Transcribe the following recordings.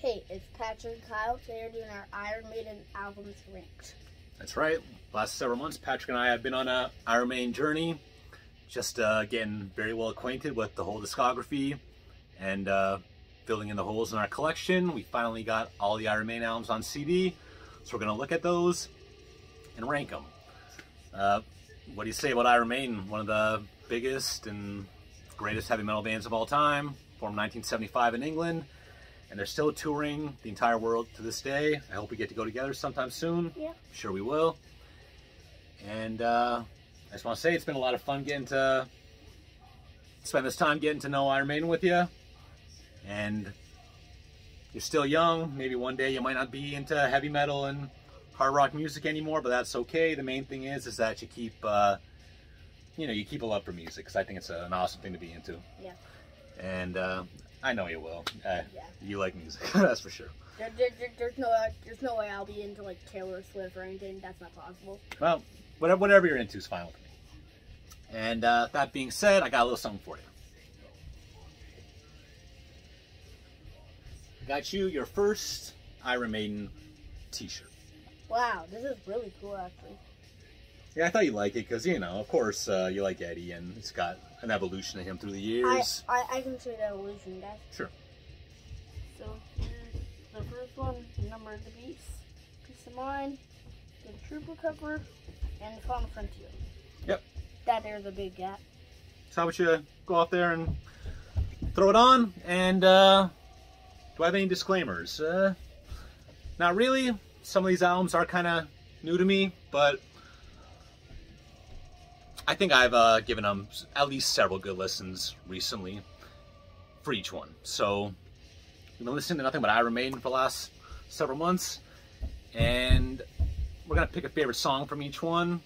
Hey, it's Patrick and Kyle. Today we're doing our Iron Maiden albums ranked. That's right. Last several months, Patrick and I have been on a Iron Maiden journey, just getting very well acquainted with the whole discography and filling in the holes in our collection. We finally got all the Iron Maiden albums on CD, so we're going to look at those and rank them. What do you say about Iron Maiden? One of the biggest and greatest heavy metal bands of all time, formed 1975 in England, and they're still touring the entire world to this day. I hope we get to go together sometime soon. Yeah. I'm sure we will. And I just want to say it's been a lot of fun getting to spend this time getting to know Iron Maiden with you. And you're still young. Maybe one day you might not be into heavy metal and hard rock music anymore, but that's okay. The main thing is that you keep, you keep a love for music, because I think it's an awesome thing to be into. Yeah. And I know you will. Yeah. You like music, that's for sure. There's no way I'll be into like Taylor Swift or anything. That's not possible. Well, whatever you're into is fine with me. And that being said, I got a little something for you. I got you your first Iron Maiden t-shirt. Wow, this is really cool actually. Yeah, I thought you'd like it because, of course, you like Eddie, and it's got an evolution of him through the years. I can see the evolution, guys. Sure. So here's the first one, Number of the Beast, Peace of Mind, the Trooper cover, and Final Frontier. Yep. That there's a big gap. So how about you go out there and throw it on? And do I have any disclaimers? Not really. Some of these albums are kind of new to me, but I think I've given them at least several good listens recently for each one. So we've been listening to nothing but Iron Maiden for the last several months, and we're gonna pick a favorite song from each one.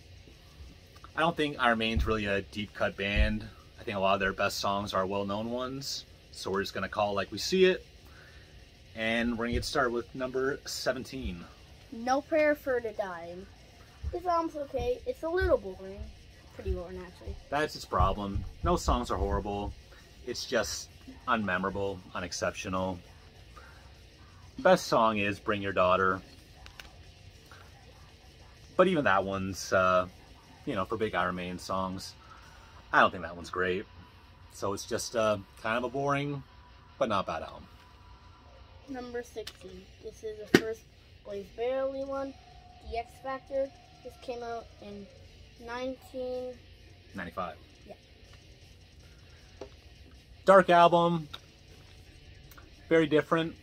I don't think Iron Maiden's really a deep cut band. I think a lot of their best songs are well-known ones. So we're just gonna call it like we see it, and we're gonna get started with number 17. No Prayer for the Dying. This album's okay. It's a little boring. Pretty boring, actually. That's its problem. No songs are horrible. It's just unmemorable, unexceptional. Best song is Bring Your Daughter. But even that one's, for big Iron Maiden songs, I don't think that one's great. So it's just kind of a boring, but not bad album. Number 16. This is the first Blaze Bailey one, The X Factor. This came out in 1995. Yeah. Dark album, very different,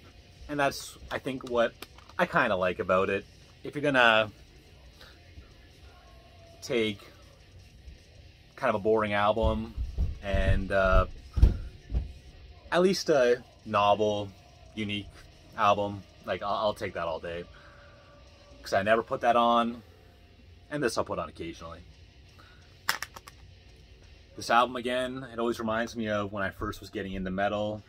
and that's, I think, what I kind of like about it. If you're gonna take kind of a boring album and at least a novel, unique album, like I'll take that all day, because I never put that on, and this I'll put on occasionally. This album, again, it always reminds me of when I first was getting into metal.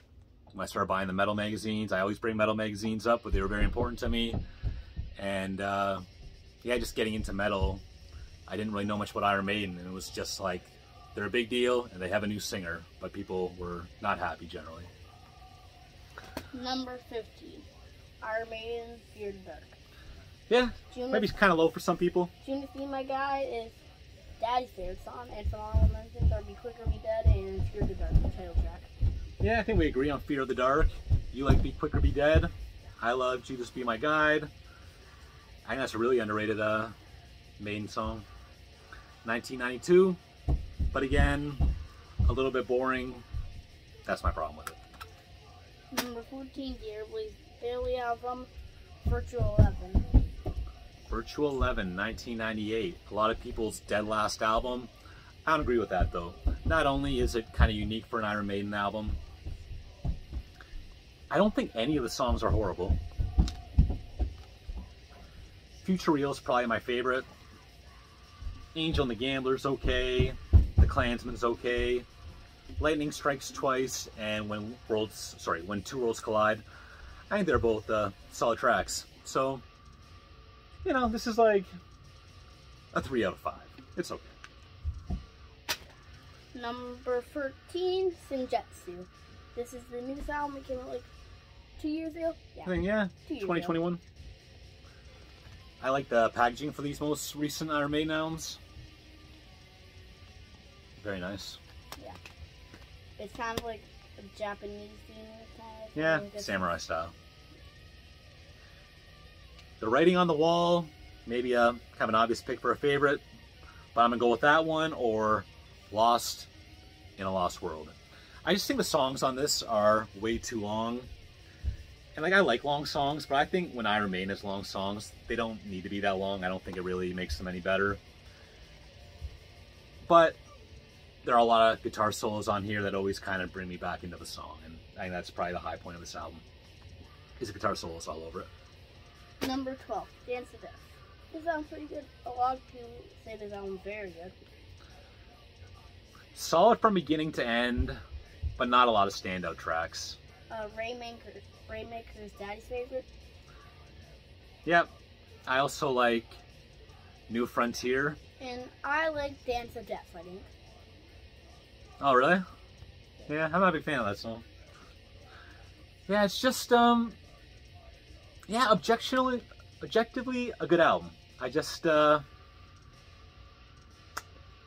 When I started buying the metal magazines, I always bring metal magazines up, but they were very important to me. And yeah, just getting into metal, I didn't really know much about Iron Maiden, and it was just like, they're a big deal, and they have a new singer, but people were not happy generally. Number 15. Iron Maiden, Fear the Dark. Yeah, maybe kind of low for some people. Tune to See My Guy is Daddy's favorite song, and some honorable mentions are Be Quick or Be Dead and Fear the Dark, the title track. Yeah, I think we agree on Fear of the Dark. You like Be Quick or Be Dead. I love Jesus Be My Guide. I think that's a really underrated Maiden song. 1992, but again, a little bit boring. That's my problem with it. Number 14, the Blaze Bailey album, Virtual 11. Virtual 11, 1998. A lot of people's dead last album. I don't agree with that, though. Not only is it kind of unique for an Iron Maiden album, I don't think any of the songs are horrible. Future Real is probably my favorite. Angel and the Gambler's okay. The Klansman's okay. Lightning Strikes Twice and When Two Worlds Collide. I think they're both solid tracks. So, this is like a 3 out of 5. It's okay. Number 13, Senjutsu. This is the newest album. It came out like 2 years ago? Yeah. I think, yeah, 2 years 2021. I like the packaging for these most recent Iron Maiden albums. Very nice. Yeah. It's kind of like a Japanese theme. Kind of Yeah, samurai style. The writing on the wall, maybe a kind of an obvious pick for a favorite, but I'm gonna go with that one or Lost in a Lost World. I just think the songs on this are way too long. And like, I like long songs, but I think when Iron Maiden has long songs, they don't need to be that long. I don't think it really makes them any better. But there are a lot of guitar solos on here that always kind of bring me back into the song. And I think that's probably the high point of this album, is the guitar solos all over it. Number 12, Dance to Death. This album's pretty good. A lot of people say this album's very good. Solid from beginning to end, but not a lot of standout tracks. Rainmaker's daddy's favorite. Yep. I also like New Frontier. And I like Dance of Death, I think. Oh, really? Yeah, I'm not a big fan of that song. Yeah, it's just, yeah, objectively a good album. I just, I'm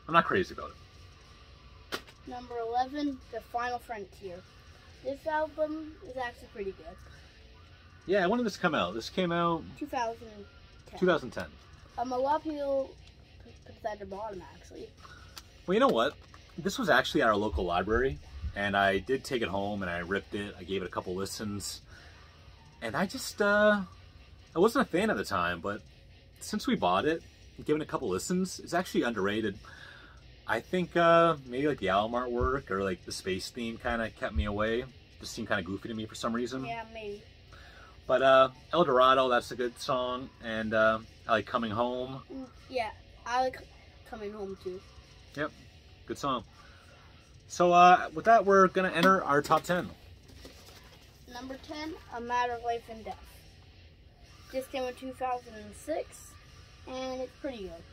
not crazy about it. Number 11, The Final Frontier. This album is actually pretty good. Yeah, when did this come out? This came out 2010. 2010. A lot of people put this at the bottom, actually. Well, you know what? This was actually at our local library, and I did take it home and I ripped it. I gave it a couple listens, and I just, I wasn't a fan at the time, but since we bought it, given it a couple listens, it's actually underrated. I think maybe like the album artwork or like the space theme kind of kept me away. Just seemed kind of goofy to me for some reason. Yeah, maybe. But El Dorado, that's a good song, and I like Coming Home. Yeah, I like Coming Home too. Yep, good song. So with that, we're gonna enter our top 10. Number 10, A Matter of Life and Death. This came in 2006, and it's pretty good.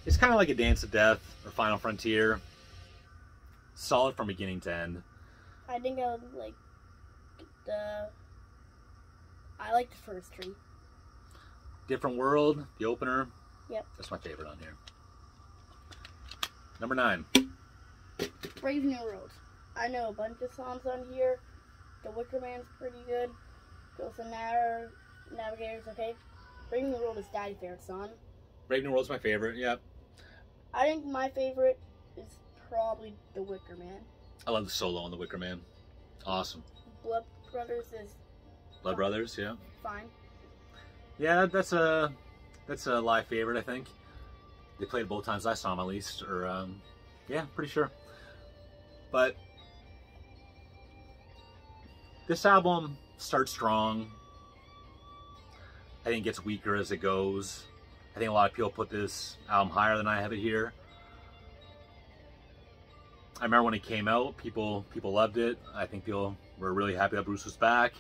It's kind of like a Dance to Death or Final Frontier. Solid from beginning to end. I think I would like I like the first three. Different World, the opener. Yep. That's my favorite on here. Number 9. Brave New World. I know a bunch of songs on here. The Wicker Man's pretty good. Ghost and Navigator's okay. Brave New World is Daddy's favorite song. Brave New World's my favorite, yep. I think my favorite is probably The Wicker Man. I love the solo on the Wicker Man. Awesome. Blood Brothers is Blood Brothers, yeah. fine. Yeah, that's a live favorite, I think. They played both times I saw them, at least, or yeah, pretty sure. But this album starts strong. I think it gets weaker as it goes. I think a lot of people put this album higher than I have it here. I remember when it came out, people loved it. I think people were really happy that Bruce was back.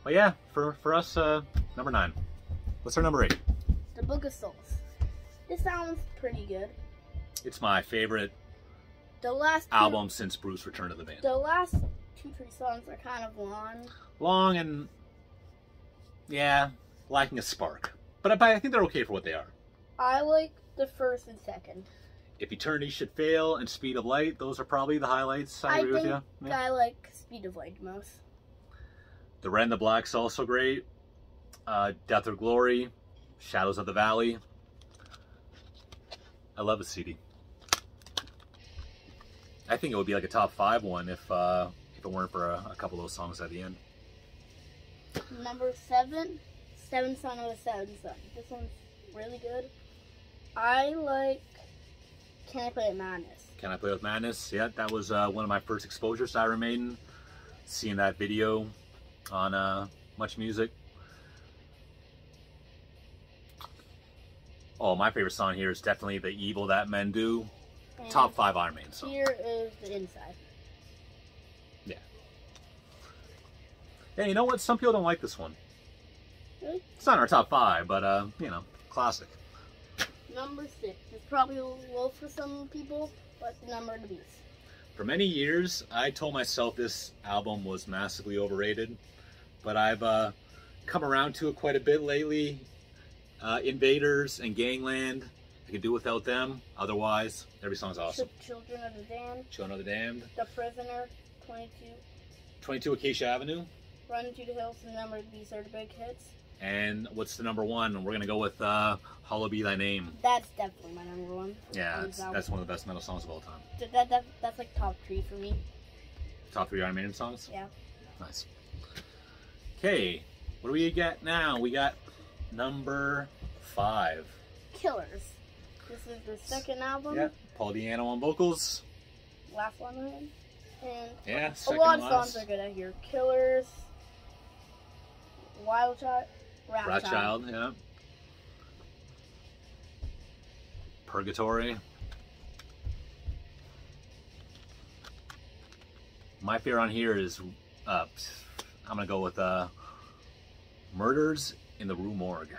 But yeah, for us, number 9. What's our number 8? The Book of Souls. This album's pretty good. It's my favorite The last album since Bruce returned to the band. The last 2-3 songs are kind of long. Long and, yeah, lacking a spark. But I think they're okay for what they are. I like the first and second. If Eternity Should Fail and Speed of Light, those are probably the highlights. I agree with you. Yeah. I like Speed of Light the most. The Red and the Black's also great. Death or Glory, Shadows of the Valley. I love the CD. I think it would be like a top 5 one if it weren't for a couple of those songs at the end. Number 7, Seven Son of a Seven Son. This one's really good. I like Can I Play With Madness? Can I Play With Madness? Yeah, that was one of my first exposures to Iron Maiden. Seeing that video on Much Music. Oh, my favorite song here is definitely The Evil That Men Do. And top 5 Iron Maiden song. Here is The Inside. Yeah. Yeah, you know what? Some people don't like this one. Really? It's not in our top 5, but, you know, classic. Number 6. It's probably low for some people, but The Number of the Beast. For many years, I told myself this album was massively overrated, but I've come around to it quite a bit lately. Invaders and Gangland, I could do without them. Otherwise, every song's awesome. Children of the Damned. Children of the Damned. The Prisoner. 22. 22 Acacia Avenue. Run to the Hills and Number. These are the big hits. And what's the number one? We're gonna go with "Hollow Be Thy Name." That's definitely my number one. Yeah, that's one of the best metal songs of all time. That's like top 3 for me. Top 3 Iron Maiden songs? Yeah. Nice. Okay, what do we get now? We got number 5. Killers. This is the second album. Yeah, Paul Di'Anno on vocals. Last one, right? And yeah, a lot of songs are good out here. Killers, Wild Child, Rat Child, yeah. Purgatory. My favorite on here is, I'm gonna go with Murders in the Rue Morgue.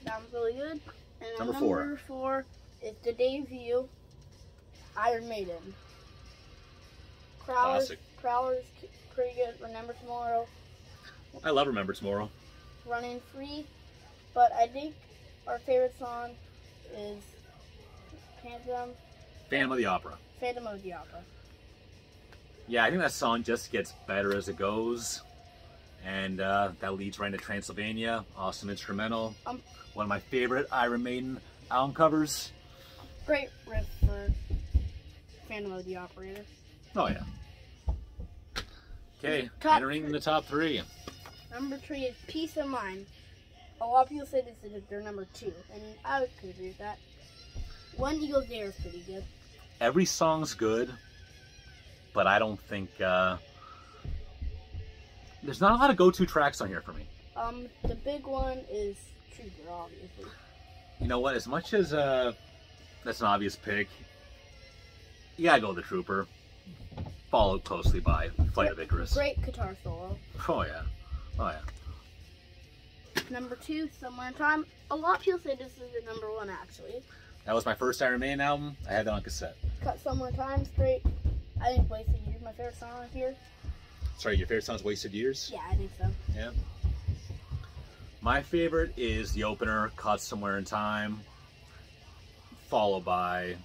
That was really good. And number 4 is the debut, Iron Maiden. Classic. Prowler's pretty good. Remember Tomorrow. I love Remember Tomorrow. Running Free. But I think our favorite song is Phantom of the Opera. Phantom of the Opera. Yeah, I think that song just gets better as it goes. And that leads right into Transylvania. Awesome instrumental. One of my favorite Iron Maiden album covers. Great riff for Phantom of the Operator. Oh, yeah. Okay, entering the top 3. Number 3 is Peace of Mind. A lot of people say this is their number 2, and I would agree with that. One Eagle's Dare is pretty good. Every song's good, but I don't think there's not a lot of go-to tracks on here for me. The big one is Trooper, obviously. You know what? As much as that's an obvious pick, you gotta go with the Trooper. Followed closely by Flight of Icarus. Great guitar solo. Oh yeah, oh yeah. Number 2, Somewhere in Time. A lot of people say this is the number 1, actually. That was my first Iron Maiden album. I had that on cassette. Cut Somewhere in Time, straight. I think Wasted Years, my favorite song on here. Sorry, your favorite song's Wasted Years? Yeah, I think so. Yeah. My favorite is the opener, Caught Somewhere in Time, followed by,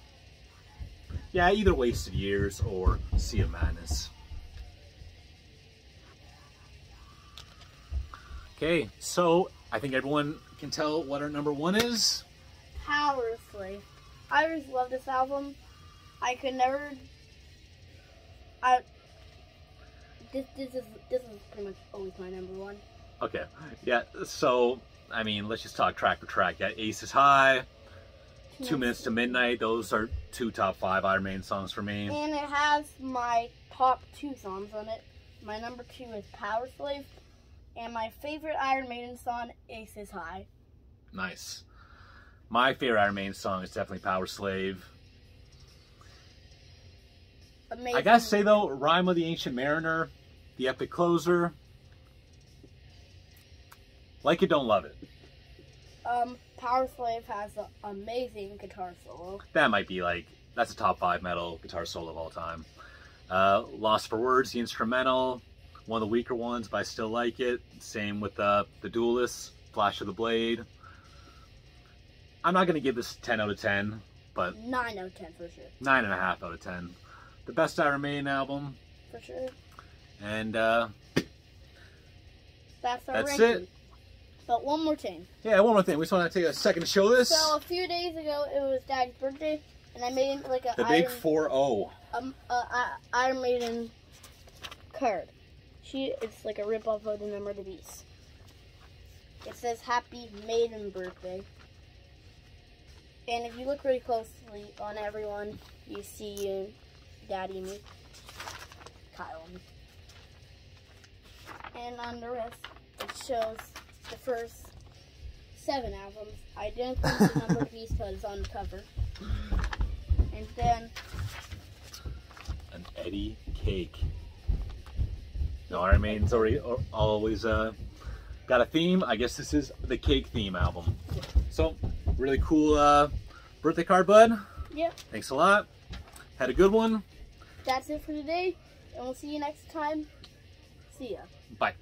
yeah, either Wasted Years or Sea of Madness. Okay, so I think everyone can tell what our number 1 is. Power Slave. I always love this album. I could never. This is pretty much always my number 1. Okay, yeah. So I mean, let's just talk track for track. Yeah, Ace is High, 2 Minutes to Midnight. Those are 2 top 5 Iron Maiden songs for me. And it has my top 2 songs on it. My number 2 is Power Slave, and my favorite Iron Maiden song, Ace is High. Nice. My favorite Iron Maiden song is definitely Power Slave. Amazing. I gotta say though, Rhyme of the Ancient Mariner, the epic closer. Like it, don't love it. Power Slave has an amazing guitar solo. That might be like, that's a top 5 metal guitar solo of all time. Lost for Words, the instrumental, one of the weaker ones, but I still like it. Same with the Duelist, Flash of the Blade. I'm not gonna give this 10 out of 10, but 9 out of 10 for sure. 9.5 out of 10. The best Iron Maiden album. For sure. And that's ranking. It. But one more thing. Yeah, one more thing. We just want to take a second to show this. So a few days ago, it was Daddy's birthday, and I made like a big 4-0. Iron Maiden card. It's like a rip-off of the Number of the Beast. It says Happy Maiden Birthday. And if you look really closely on everyone, you see Daddy and me, Kyle and me. And on the rest, it shows the first 7 albums. I didn't put the Number of Beast because it's on the cover. And then an Eddie cake. No, Iron Maiden's always got a theme. I guess this is the cake theme album. So, really cool birthday card, bud. Yep. Thanks a lot. had a good one. That's it for today, and we'll see you next time. See ya. Bye.